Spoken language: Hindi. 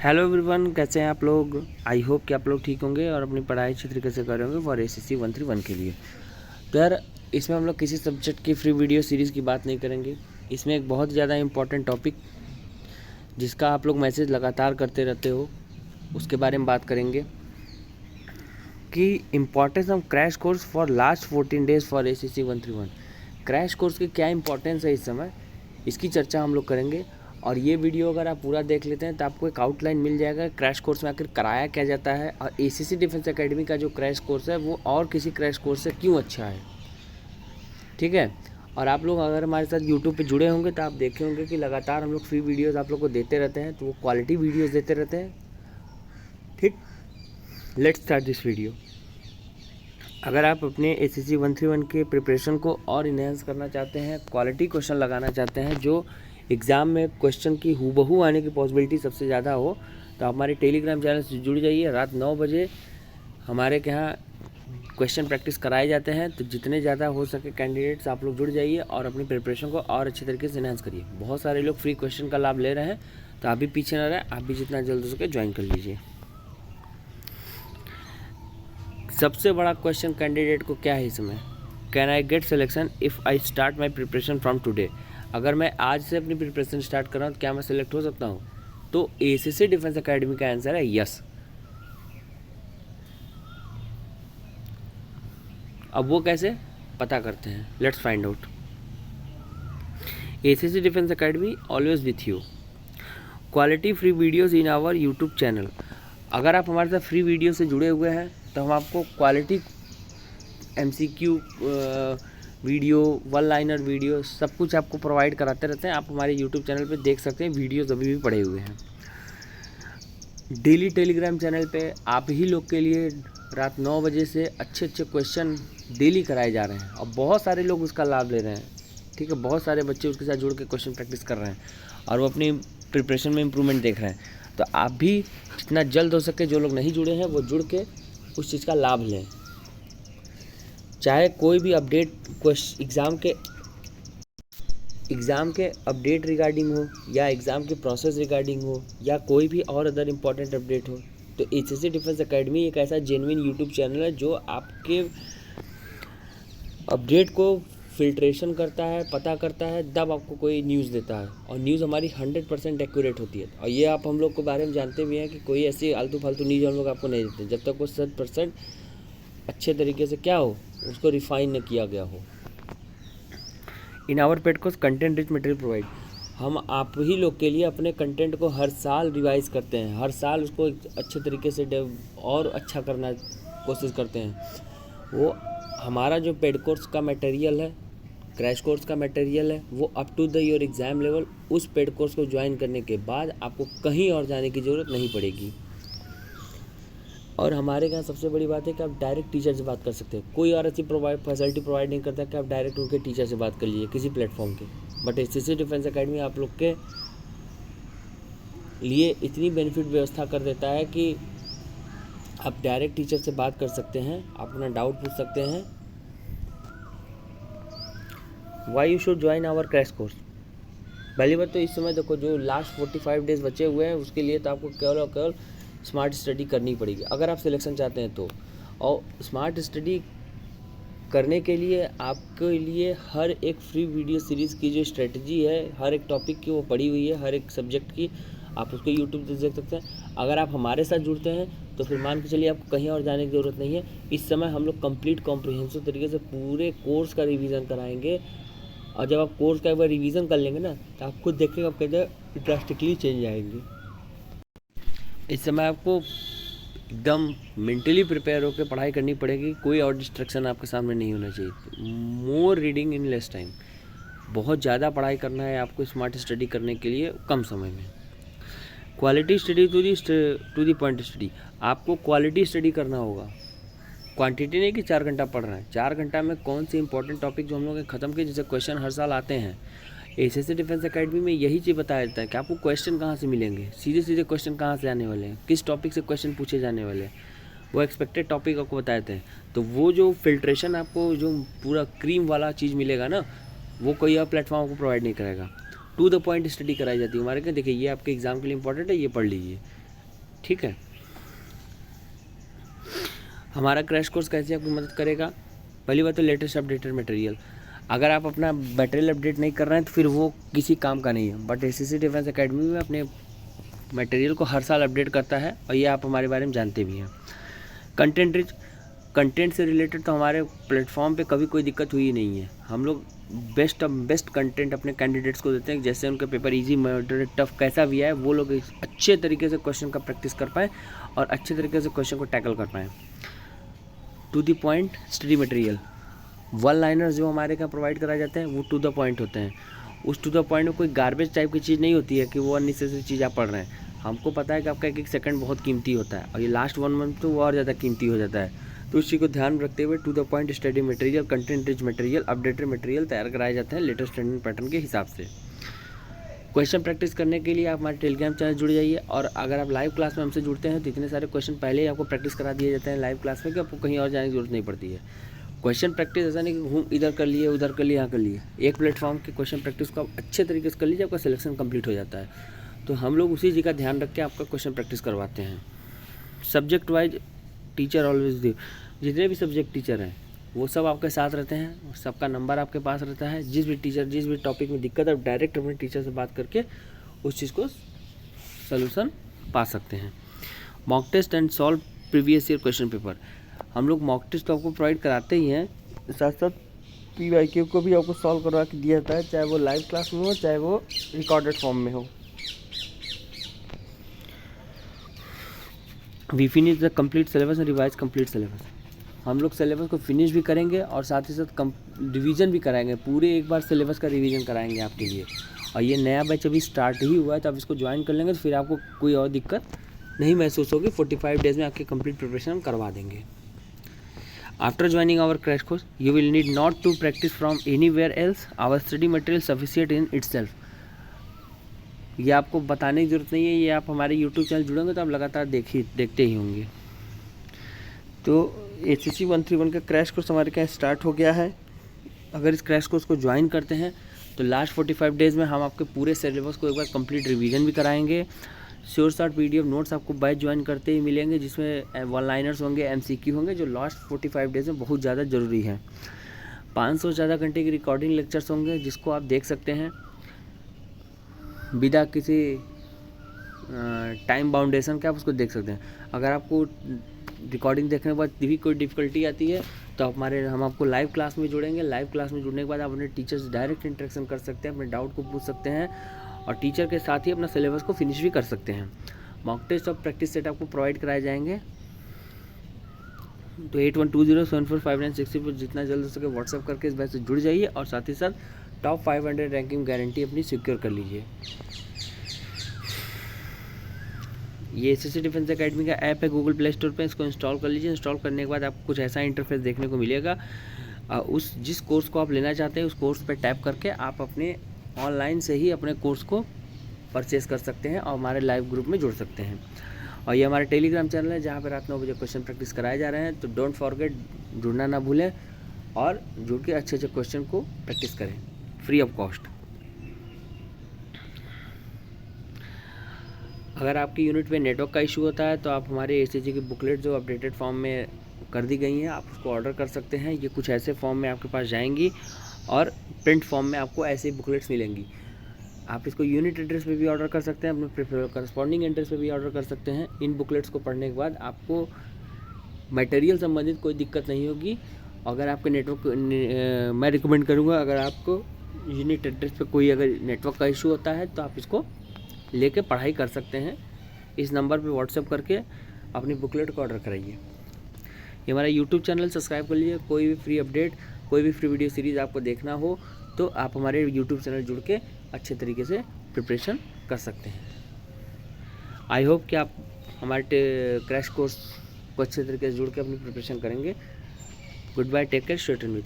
हेलो एवरीवन, कैसे हैं आप लोग। आई होप कि आप लोग ठीक होंगे और अपनी पढ़ाई अच्छी तरीके से कर रहे होंगे फॉर एसएससी 131 के लिए। तो यार, इसमें हम लोग किसी सब्जेक्ट की फ्री वीडियो सीरीज़ की बात नहीं करेंगे। इसमें एक बहुत ज़्यादा इंपॉर्टेंट टॉपिक जिसका आप लोग मैसेज लगातार करते रहते हो उसके बारे में बात करेंगे कि importance of crash course for last 14 days for SSC 131। Crash course की क्या इंपॉर्टेंस है इस समय, इसकी चर्चा हम लोग करेंगे। और ये वीडियो अगर आप पूरा देख लेते हैं तो आपको एक आउटलाइन मिल जाएगा क्रैश कोर्स में आखिर कराया क्या जाता है और एसीसी डिफेंस एकेडमी का जो क्रैश कोर्स है वो और किसी क्रैश कोर्स से क्यों अच्छा है। ठीक है। और आप लोग अगर हमारे साथ यूट्यूब पे जुड़े होंगे तो आप देखे होंगे कि लगातार हम लोग फ्री वीडियोज़ आप लोग को देते रहते हैं, तो वो क्वालिटी वीडियोज़ देते रहते हैं। ठीक, लेट्स स्टार्ट दिस वीडियो। अगर आप अपने एसएससी 131 के प्रिपरेशन को और इन्हेंस करना चाहते हैं, क्वालिटी क्वेश्चन लगाना चाहते हैं जो एग्ज़ाम में क्वेश्चन की हूबहू आने की पॉसिबिलिटी सबसे ज़्यादा हो, तो आप हमारे टेलीग्राम चैनल से जुड़ जाइए। रात 9 बजे हमारे के यहाँ क्वेश्चन प्रैक्टिस कराए जाते हैं, तो जितने ज़्यादा हो सके कैंडिडेट्स आप लोग जुड़ जाइए और अपनी प्रिपरेशन को और अच्छे तरीके से इन्हांस करिए। बहुत सारे लोग फ्री क्वेश्चन का लाभ ले रहे हैं, तो आप भी पीछे ना रहें, आप भी जितना जल्द हो सके ज्वाइन कर लीजिए। सबसे बड़ा क्वेश्चन कैंडिडेट को क्या है इसमें, can I get selection if I start my preparation from today. अगर मैं आज से अपनी प्रिपरेशन स्टार्ट कर रहा हूँ तो क्या मैं सिलेक्ट हो सकता हूँ। तो एसीसी डिफेंस एकेडमी का आंसर है यस। अब वो कैसे पता करते हैं, let's find out. ACC Defence Academy always with you, quality free videos in our YouTube channel. अगर आप हमारे साथ फ्री वीडियो से जुड़े हुए हैं तो हम आपको quality MCQ video, one liner video सब कुछ आपको प्रोवाइड कराते रहते हैं। आप हमारे यूट्यूब चैनल पे देख सकते हैं, वीडियोस अभी भी पड़े हुए हैं। डेली टेलीग्राम चैनल पे आप ही लोग के लिए रात 9 बजे से अच्छे अच्छे क्वेश्चन डेली कराए जा रहे हैं और बहुत सारे लोग उसका लाभ ले रहे हैं। ठीक है, बहुत सारे बच्चे उसके साथ जुड़ के क्वेश्चन प्रैक्टिस कर रहे हैं और वो अपनी प्रिपरेशन में इम्प्रूवमेंट देख रहे हैं। तो आप भी जितना जल्द हो सके, जो लोग नहीं जुड़े हैं वो जुड़ के उस चीज़ का लाभ लें। चाहे कोई भी अपडेट एग्ज़ाम के अपडेट रिगार्डिंग हो या एग्ज़ाम के प्रोसेस रिगार्डिंग हो या कोई भी और अदर इम्पॉर्टेंट अपडेट हो, तो एसीसी डिफेंस एकेडमी एक ऐसा जेन्युइन यूट्यूब चैनल है जो आपके अपडेट को फिल्ट्रेशन करता है, पता करता है, तब आपको कोई न्यूज़ देता है। और न्यूज़ हमारी 100% एक्यूरेट होती है। और ये आप हम लोग के बारे में जानते भी हैं कि कोई ऐसी आलतू फालतू न्यूज़ हम लोग आपको नहीं देते जब तक वो 100% अच्छे तरीके से क्या हो, उसको रिफाइन न किया गया हो। In our paid course content rich material provide, हम आप ही लोग के लिए अपने कंटेंट को हर साल रिवाइज करते हैं, हर साल उसको अच्छे तरीके से और अच्छा करना कोशिश करते हैं। वो हमारा जो पेड कोर्स का मटेरियल है, क्रैश कोर्स का मटेरियल है, वो up to the your exam level. उस पेड कोर्स को ज्वाइन करने के बाद आपको कहीं और जाने की ज़रूरत नहीं पड़ेगी। और हमारे यहाँ सबसे बड़ी बात है कि आप डायरेक्ट टीचर से बात कर सकते हैं। कोई और ऐसी फैसिलिटी प्रोवाइड नहीं करता कि आप डायरेक्ट उनके टीचर से बात कर लीजिए किसी प्लेटफॉर्म के। बट एसएससी डिफेंस एकेडमी आप लोग के लिए इतनी बेनिफिट व्यवस्था कर देता है कि आप डायरेक्ट टीचर से बात कर सकते हैं, आप अपना डाउट पूछ सकते हैं। Why you should join our crash course. पहली बात तो इस समय देखो, जो लास्ट 45 डेज बचे हुए हैं उसके लिए तो आपको केवल और केवल स्मार्ट स्टडी करनी पड़ेगी अगर आप सिलेक्शन चाहते हैं तो। और स्मार्ट स्टडी करने के लिए आपके लिए हर एक फ्री वीडियो सीरीज़ की जो स्ट्रेटजी है, हर एक टॉपिक की वो पड़ी हुई है, हर एक सब्जेक्ट की आप उसको यूट्यूब पे देख सकते हैं। अगर आप हमारे साथ जुड़ते हैं तो फिर मान के चलिए आपको कहीं और जाने की ज़रूरत नहीं है। इस समय हम लोग कंप्लीट कॉम्प्रिहेंसिव तरीके से पूरे कोर्स का रिवीजन कराएंगे। और जब आप कोर्स का एक बार रिवीजन कर लेंगे ना, तो आप खुद देखेंगे आप कहते हैं ड्रास्टिकली चेंज आएंगे। इस समय आपको एकदम मेंटली प्रिपेयर होकर पढ़ाई करनी पड़ेगी, कोई और डिस्ट्रैक्शन आपके सामने नहीं होना चाहिए। मोर रीडिंग इन लेस टाइम, बहुत ज़्यादा पढ़ाई करना है आपको स्मार्ट स्टडी करने के लिए कम समय में। Quality study to the point study, आपको क्वालिटी स्टडी करना होगा, क्वांटिटी नहीं कि 4 घंटा पढ़ रहे हैं। 4 घंटा में कौन सी इंपॉर्टेंट टॉपिक जो हम लोग ख़त्म किए, जैसे क्वेश्चन हर साल आते हैं। एसएससी डिफेंस एकेडमी में यही चीज़ बताया जाता है कि आपको क्वेश्चन कहाँ से मिलेंगे, सीधे सीधे क्वेश्चन कहाँ से आने वाले हैं, किस टॉपिक से क्वेश्चन पूछे जाने वाले हैं, वो एक्सपेक्टेड टॉपिक आपको बताए थे। तो वो जो फिल्ट्रेशन आपको जो पूरा क्रीम वाला चीज़ मिलेगा ना, वो कोई और प्लेटफॉर्म आपको प्रोवाइड नहीं करेगा। टू द पॉइंट स्टडी कराई जाती है हमारे क्या। देखिए, ये आपके एग्जाम के लिए इंपॉर्टेंट है, ये पढ़ लीजिए। ठीक है। हमारा क्रैश कोर्स कैसे आपकी मदद करेगा? पहली बात तो लेटेस्ट अपडेटेड मटेरियल। अगर आप अपना मटेरियल अपडेट नहीं कर रहे हैं तो फिर वो किसी काम का नहीं है। बट एसीसी डिफेंस एकेडमी में अपने मटेरियल को हर साल अपडेट करता है और ये आप हमारे बारे में जानते भी हैं। कंटेंट रिच, कंटेंट से रिलेटेड तो हमारे प्लेटफॉर्म पे कभी कोई दिक्कत हुई नहीं है। हम लोग बेस्ट कंटेंट अपने कैंडिडेट्स को देते हैं, जैसे उनका पेपर इजी, मॉडरेट, टफ कैसा भी है वो लोग अच्छे तरीके से क्वेश्चन का प्रैक्टिस कर पाएँ और अच्छे तरीके से क्वेश्चन को टैकल कर पाएँ। To the point study material, one liners जो हमारे यहाँ प्रोवाइड कराए जाते हैं वो टू द पॉइंट होते हैं। उस टू द पॉइंट में कोई गार्बेज टाइप की चीज़ नहीं होती है कि वो अननेसेसरी चीज़ आप पढ़ रहे हैं। हमको पता है कि आपका एक एक सेकंड बहुत कीमती होता है और ये लास्ट 1 मंथ तो वो और ज़्यादा कीमती हो जाता है। तो उस चीज़ को ध्यान रखते हुए to the point study material, content rich material, updated material तैयार कराए जाते हैं लेटेस्ट ट्रेंडिंग पैटर्न के हिसाब से। क्वेश्चन प्रैक्टिस करने के लिए आप हमारे टेलीग्राम चैनल जुड़ जाइए और अगर आप लाइव क्लास में हमसे जुड़ते हैं तो इतने सारे क्वेश्चन पहले ही आपको प्रैक्टिस करा दिए जाते हैं लाइव क्लास में कि आपको कहीं और जाने की जरूरत नहीं पड़ती है। क्वेश्चन प्रैक्टिस ऐसा नहीं कि घूम इधर कर लिए उधर कर लिए यहाँ कर लिए, एक प्लेटफॉर्म के क्वेश्चन प्रैक्टिस को आप अच्छे तरीके से कर लीजिए, आपका सिलेक्शन कंप्लीट हो जाता है। तो हम लोग उसी चीज़ का ध्यान रख के आपका क्वेश्चन प्रैक्टिस करवाते हैं। सब्जेक्ट वाइज टीचर ऑलवेज देव, जितने भी सब्जेक्ट टीचर हैं वो सब आपके साथ रहते हैं, सबका नंबर आपके पास रहता है। जिस भी टीचर जिस भी टॉपिक में दिक्कत है, डायरेक्ट अपने टीचर से बात करके उस चीज़ को सलूशन पा सकते हैं। Mock test and solve previous year question paper, हम लोग मॉक टेस्ट तो आपको प्रोवाइड कराते ही हैं, साथ साथ PYQ को भी आपको सॉल्व करवा के दिया जाता है, चाहे वो लाइव क्लास में हो चाहे वो रिकॉर्डेड फॉर्म में हो। We finish the complete syllabus and revise complete syllabus, हम लोग सिलेबस को फिनिश भी करेंगे और साथ ही साथ रिवीजन भी कराएंगे, पूरे एक बार सिलेबस का रिवीजन कराएंगे आपके लिए। और ये नया बैच अभी स्टार्ट ही हुआ है तो आप इसको ज्वाइन कर लेंगे तो फिर आपको कोई और दिक्कत नहीं महसूस होगी। 45 डेज़ में आपकी कंप्लीट प्रिपरेशन हम करवा देंगे। After joining our crash course you will need not to practise from anywhere else, our study material sufficient in itself. ये आपको बताने की ज़रूरत नहीं है, ये आप हमारे यूट्यूब चैनल जुड़ेंगे तो आप लगातार देखते ही होंगे। तो ACC 131 का क्रैश कोर्स हमारे यहाँ स्टार्ट हो गया है। अगर इस क्रैश कोर्स को ज्वाइन करते हैं तो लास्ट 45 डेज़ में हम आपके पूरे सिलेबस को एक बार कंप्लीट रिवीजन भी कराएंगे। श्योर शॉर्ट PDF नोट्स आपको बैच ज्वाइन करते ही मिलेंगे, जिसमें वन लाइनर्स होंगे, MCQ होंगे, जो लास्ट 45 डेज़ में बहुत ज़्यादा ज़रूरी है। 500 से ज़्यादा घंटे की रिकॉर्डिंग लेक्चर्स होंगे जिसको आप देख सकते हैं बिना किसी टाइम बाउंडेशन के, आप उसको देख सकते हैं। अगर आपको रिकॉर्डिंग देखने के बाद भी कोई डिफ़िकल्टी आती है तो हम आपको लाइव क्लास में जोड़ेंगे। लाइव क्लास में जुड़ने के बाद आप अपने टीचर से डायरेक्ट इंटरेक्शन कर सकते हैं, अपने डाउट को पूछ सकते हैं और टीचर के साथ ही अपना सिलेबस को फिनिश भी कर सकते हैं। मॉक टेस्ट और प्रैक्टिस सेट आपको प्रोवाइड कराए जाएंगे। तो 8120745960 पर जितना जल्द हो सके व्हाट्सएप करके इस बैच से जुड़ जाइए और साथ ही साथ टॉप 500 रैंकिंग गारंटी अपनी सिक्योर कर लीजिए। ये ACC डिफेंस एकेडमी का ऐप है गूगल प्ले स्टोर पे, इसको इंस्टॉल कर लीजिए। इंस्टॉल करने के बाद आपको कुछ ऐसा इंटरफेस देखने को मिलेगा। जिस कोर्स को आप लेना चाहते हैं उस कोर्स पे टैप करके आप अपने ऑनलाइन से ही अपने कोर्स को परचेज़ कर सकते हैं और हमारे लाइव ग्रुप में जुड़ सकते हैं। और ये हमारे टेलीग्राम चैनल है जहाँ पर रात 9 बजे क्वेश्चन प्रैक्टिस कराए जा रहे हैं। तो डोंट फॉरगेट, जुड़ना ना भूलें और जुड़ के अच्छे अच्छे क्वेश्चन को प्रैक्टिस करें फ्री ऑफ कॉस्ट। अगर आपकी यूनिट में नेटवर्क का इशू होता है तो आप हमारे ACG की बुकलेट जो अपडेटेड फॉर्म में कर दी गई हैं आप उसको ऑर्डर कर सकते हैं। ये कुछ ऐसे फॉर्म में आपके पास जाएंगी और प्रिंट फॉर्म में आपको ऐसे बुकलेट्स मिलेंगी। आप इसको यूनिट एड्रेस पे भी ऑर्डर कर सकते हैं, अपने करस्पॉन्डिंग एड्रेस पे भी ऑर्डर कर सकते हैं। इन बुकलेट्स को पढ़ने के बाद आपको मटेरियल संबंधित कोई दिक्कत नहीं होगी। अगर आपके नेटवर्क मैं रिकमेंड करूँगा, अगर आपको यूनिट एड्रेस पे कोई अगर नेटवर्क का इशू होता है तो आप इसको लेके पढ़ाई कर सकते हैं। इस नंबर पे व्हाट्सएप करके अपनी बुकलेट को ऑर्डर कराइए। ये हमारा यूट्यूब चैनल सब्सक्राइब कर लीजिए। कोई भी फ्री अपडेट, कोई भी फ्री वीडियो सीरीज़ आपको देखना हो तो आप हमारे यूट्यूब चैनल जुड़ के अच्छे तरीके से प्रिपरेशन कर सकते हैं। आई होप कि आप हमारे क्रैश कोर्स को अच्छे तरीके से जुड़ के अपनी प्रिपरेशन करेंगे। Good bye, take care, stay tuned with us.